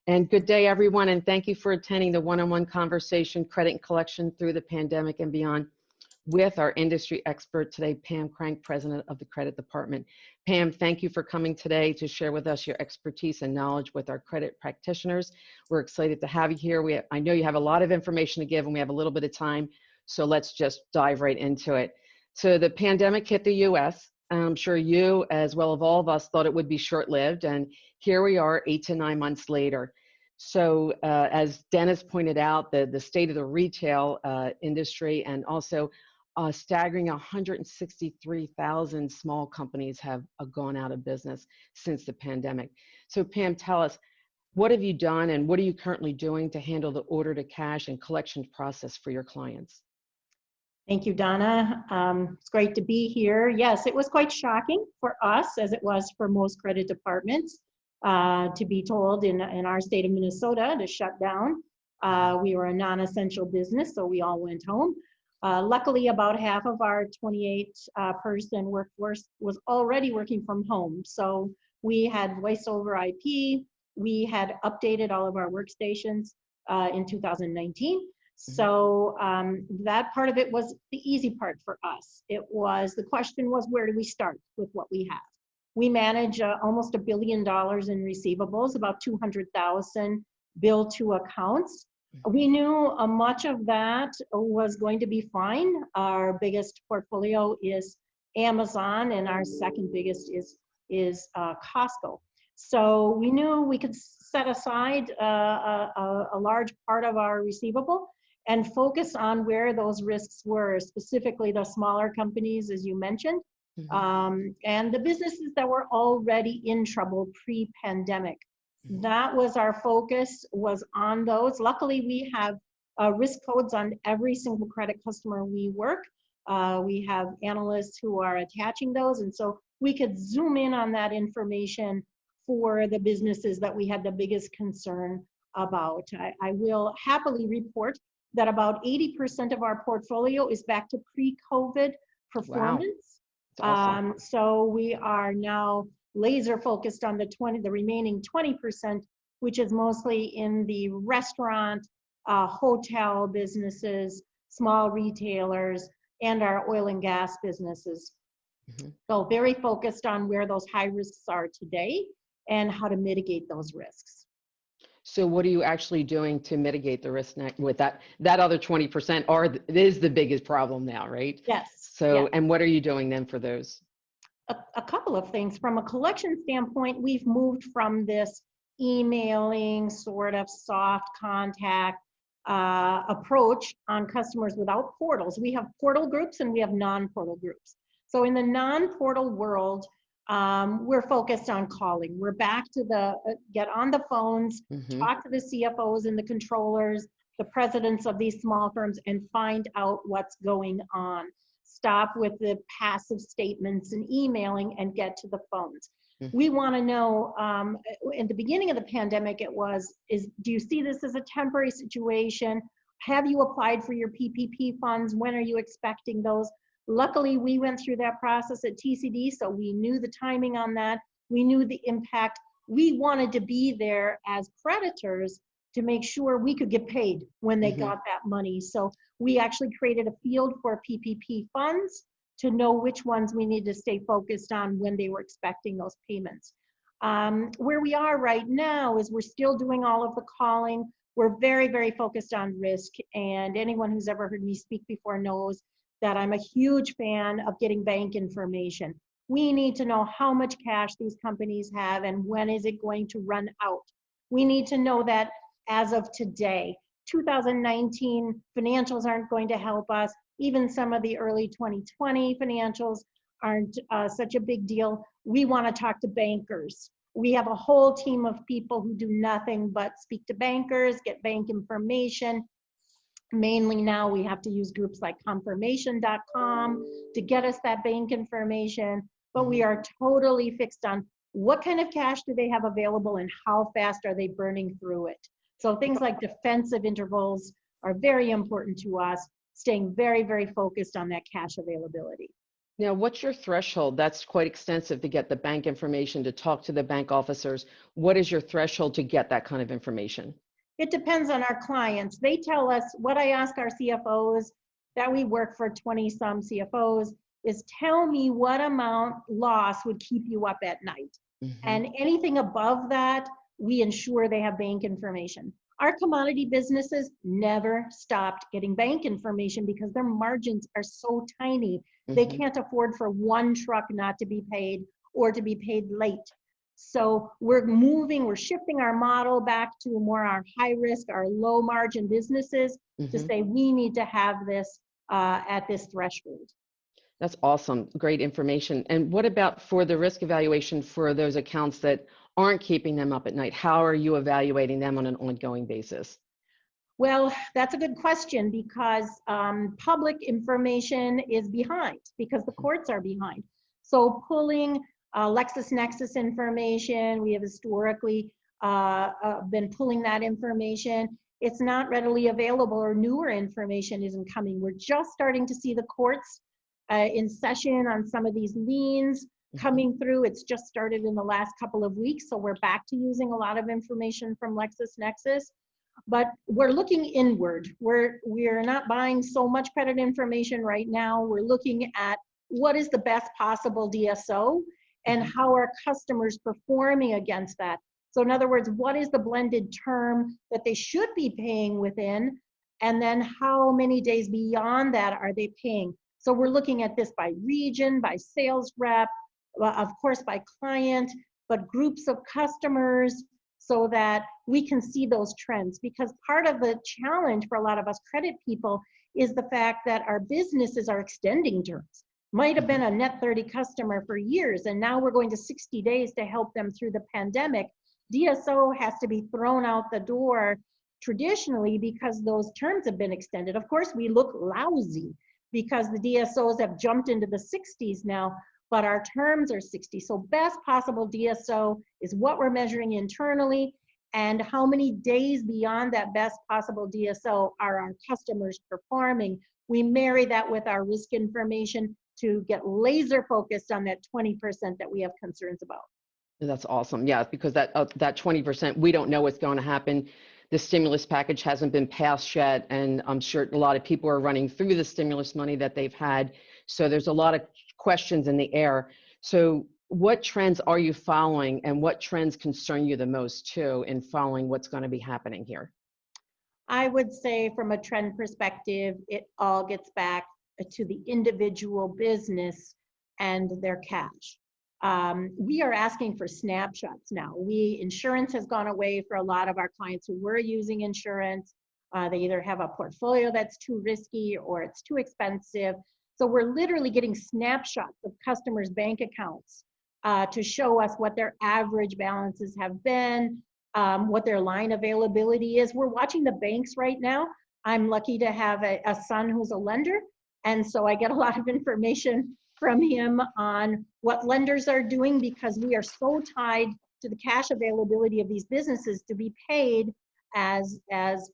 And good day, everyone, and thank you for attending the one-on-one conversation, credit and collection through the pandemic and beyond, with our industry expert today, Pam Krank, President of the Credit Department. Pam, thank you for coming today to share with us your expertise and knowledge with our credit practitioners. We're excited to have you here. I know you have a lot of information to give, and we have a little bit of time, so let's just dive right into it. So the pandemic hit the U.S. I'm sure you, as well as all of us, thought it would be short-lived, and here we are 8 to 9 months later. So as Dennis pointed out, the state of the retail industry, and also a staggering 163,000 small companies have gone out of business since the pandemic. So Pam, tell us, what have you done and what are you currently doing to handle the order to cash and collection process for your clients? Thank you, Donna. It's great to be here. Yes, it was quite shocking for us, as it was for most credit departments, to be told in our state of Minnesota to shut down. We were a non-essential business, so we all went home. Luckily, about half of our 28-person workforce was already working from home. So we had voice over IP. We had updated all of our workstations in 2019. So that part of it was the easy part for us. The question was, where do we start with what we have? We manage almost $1 billion in receivables, about 200,000 billed to accounts. We knew much of that was going to be fine. Our biggest portfolio is Amazon, and our second biggest is Costco. So we knew we could set aside a large part of our receivable and focus on where those risks were, specifically the smaller companies, as you mentioned, and the businesses that were already in trouble pre-pandemic. That was our focus, was on those. Luckily, we have risk codes on every single credit customer we work. We have analysts who are attaching those, and so we could zoom in on that information for the businesses that we had the biggest concern about. I will happily report that about 80% of our portfolio is back to pre-COVID performance. Wow. Awesome. So we are now laser focused on the remaining 20%, which is mostly in the restaurant, hotel businesses, small retailers, and our oil and gas businesses. So very focused on where those high risks are today and how to mitigate those risks. So what are you actually doing to mitigate the risk with that other 20% it is the biggest problem now, right? Yes. So, yes. And what are you doing then for those? A couple of things. From a collection standpoint, we've moved from this emailing sort of soft contact approach on customers without portals. We have portal groups and we have non-portal groups. So in the non-portal world, we're focused on calling. We're back to get on the phones, talk to the CFOs and the controllers, the presidents of these small firms, and find out what's going on. Stop with the passive statements and emailing and get to the phones. We want to know, in the beginning of the pandemic, do you see this as a temporary situation? Have you applied for your PPP funds? When are you expecting those? Luckily, we went through that process at TCD, so we knew the timing on that. We knew the impact. We wanted to be there as creditors to make sure we could get paid when they got that money. So we actually created a field for PPP funds to know which ones we need to stay focused on when they were expecting those payments. Where we are right now is we're still doing all of the calling. We're very, very focused on risk, and anyone who's ever heard me speak before knows that I'm a huge fan of getting bank information. We need to know how much cash these companies have and when is it going to run out. We need to know that as of today. 2019 financials aren't going to help us. Even some of the early 2020 financials aren't such a big deal. We want to talk to bankers. We have a whole team of people who do nothing but speak to bankers, get bank information. Mainly now we have to use groups like confirmation.com to get us that bank information, but we are totally fixed on what kind of cash do they have available and how fast are they burning through it. So things like defensive intervals are very important to us, staying very, very focused on that cash availability. Now, what's your threshold? That's quite extensive to get the bank information, to talk to the bank officers. What is your threshold to get that kind of information? It depends on our clients. They tell us, what I ask our CFOs, that we work for 20 some CFOs, is tell me what amount loss would keep you up at night. And anything above that, we ensure they have bank information. Our commodity businesses never stopped getting bank information because their margins are so tiny. They can't afford for one truck not to be paid or to be paid late. So we're shifting our model back to more our high risk, our low margin businesses to say we need to have this at this threshold. That's awesome. Great information. And what about for the risk evaluation for those accounts that aren't keeping them up at night? How are you evaluating them on an ongoing basis? Well, that's a good question because public information is behind because the courts are behind. So pulling LexisNexis information, we have historically been pulling that information. It's not readily available, or newer information isn't coming. We're just starting to see the courts in session on some of these liens coming through. It's just started in the last couple of weeks, so we're back to using a lot of information from LexisNexis. But we're looking inward. We're not buying so much credit information right now. We're looking at what is the best possible DSO and how are customers performing against that. So in other words, what is the blended term that they should be paying within? And then how many days beyond that are they paying? So we're looking at this by region, by sales rep, of course by client, but groups of customers, so that we can see those trends. Because part of the challenge for a lot of us credit people is the fact that our businesses are extending terms. Might have been a net 30 customer for years, and now we're going to 60 days to help them through the pandemic. DSO has to be thrown out the door traditionally because those terms have been extended. Of course, we look lousy because the DSOs have jumped into the 60s now, but our terms are 60. So best possible DSO is what we're measuring internally, and how many days beyond that best possible DSO are our customers performing. We marry that with our risk information to get laser focused on that 20% that we have concerns about. That's awesome. Yeah, because that 20%, we don't know what's going to happen. The stimulus package hasn't been passed yet, and I'm sure a lot of people are running through the stimulus money that they've had. So there's a lot of questions in the air. So what trends are you following, and what trends concern you the most too in following what's going to be happening here? I would say from a trend perspective, it all gets back to the individual business and their cash. We are asking for snapshots now. Insurance has gone away for a lot of our clients who were using insurance. They either have a portfolio that's too risky or it's too expensive. So we're literally getting snapshots of customers' bank accounts to show us what their average balances have been, what their line availability is. We're watching the banks right now. I'm lucky to have a son who's a lender, and so I get a lot of information from him on what lenders are doing, because we are so tied to the cash availability of these businesses to be paid as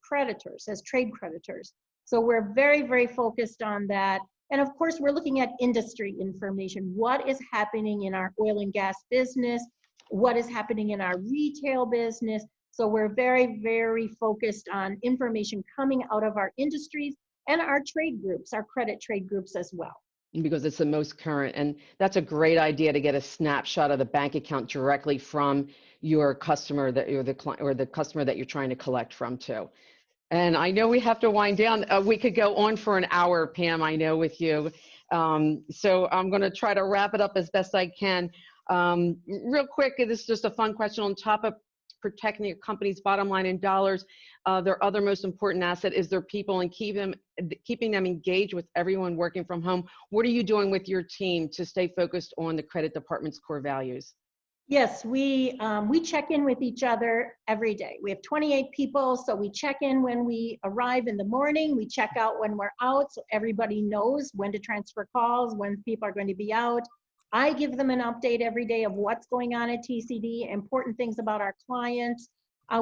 creditors, as trade creditors. So we're very, very focused on that. And of course, we're looking at industry information. What is happening in our oil and gas business? What is happening in our retail business? So we're very, very focused on information coming out of our industries and our trade groups, our credit trade groups as well. Because it's the most current, and that's a great idea, to get a snapshot of the bank account directly from your customer, that you're the client, or the customer that you're trying to collect from too. And I know we have to wind down. We could go on for an hour, Pam, I know, with you. So I'm going to try to wrap it up as best I can. Real quick, this is just a fun question. On top of protecting your company's bottom line in dollars, their other most important asset is their people, and keeping them engaged with everyone working from home. What are you doing with your team to stay focused on the credit department's core values? Yes, we check in with each other every day. We have 28 people, so we check in when we arrive in the morning. We check out when we're out, so everybody knows when to transfer calls, when people are going to be out. I give them an update every day of what's going on at TCD, important things about our clients.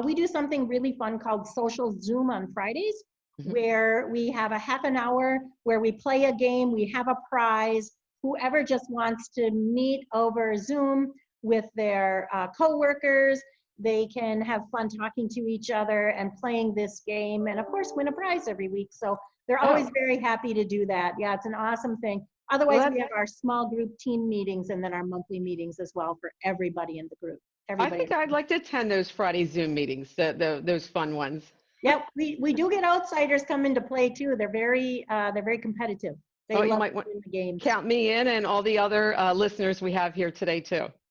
We do something really fun called Social Zoom on Fridays, where we have a half an hour where we play a game, we have a prize. whoever just wants to meet over Zoom with their coworkers, they can have fun talking to each other and playing this game, and of course win a prize every week. So they're always very happy to do that. Yeah, it's an awesome thing. Otherwise, we have our small group team meetings and then our monthly meetings as well for everybody in the group. I think I'd like to attend those Friday Zoom meetings, those fun ones. Yep, we do get outsiders come into play too. They're very competitive. They love you might want the game. count me in and all the other listeners we have here today too.